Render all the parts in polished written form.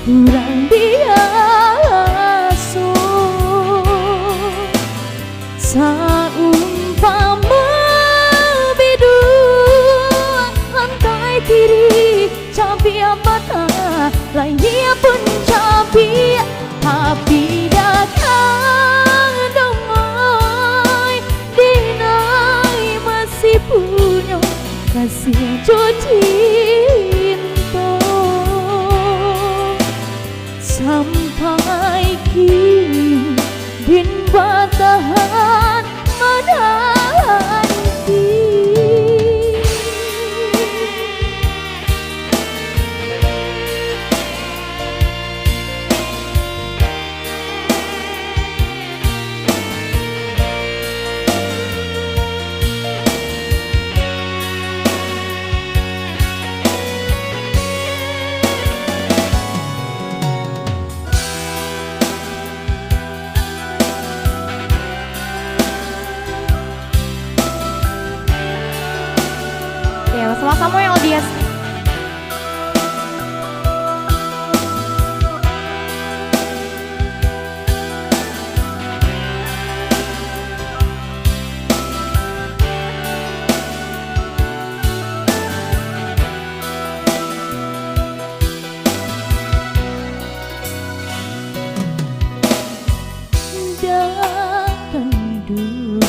kurang biasa. Saumpama bidua lantai diri capi mata lainnya pun capi tapi datang dongoi dinai masih punya kasih cinta sampai kini din batahan menanti. Sama-sama yang audiens. Datang dulu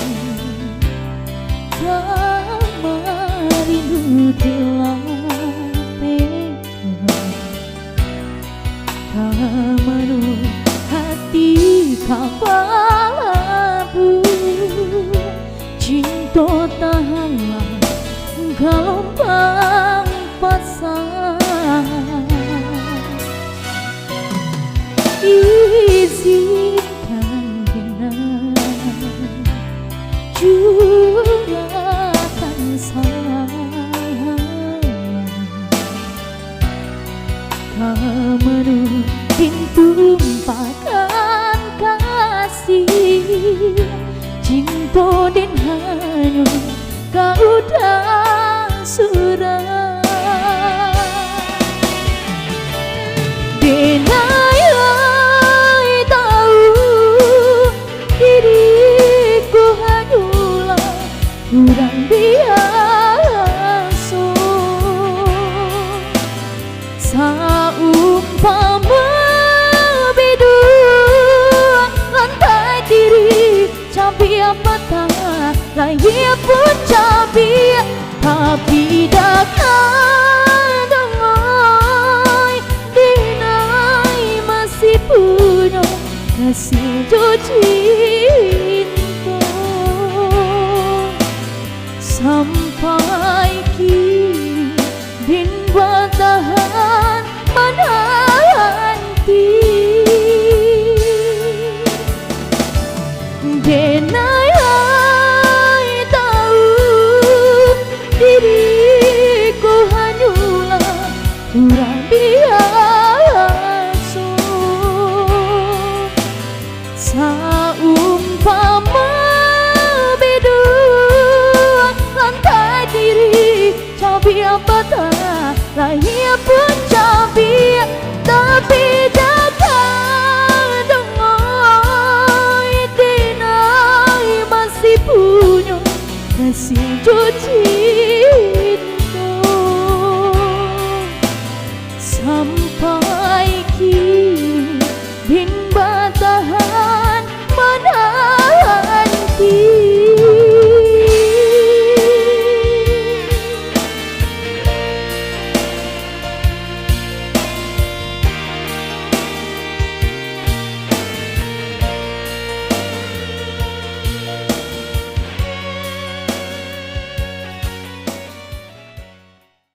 kamanu hati kapalabu cinta tahanlah gelombang pasang izinkan genang curahkan sayang kamanu pintu empatkan kasih cinta dan hanya kau dah surah denai tahu diriku hanyalah kurang biasa. Saumpama bidua lantai diri capi mata lainnya pun capi tapi datang dongoi dinai masih punya kasih cinta sampai kini din batahan menanti denai tahu diriku hanyalah kurang biasa. Saumpama bidua lantai diri capi mata lainnya pun capi tapi datang dongoi dinai masih punya kasih cinta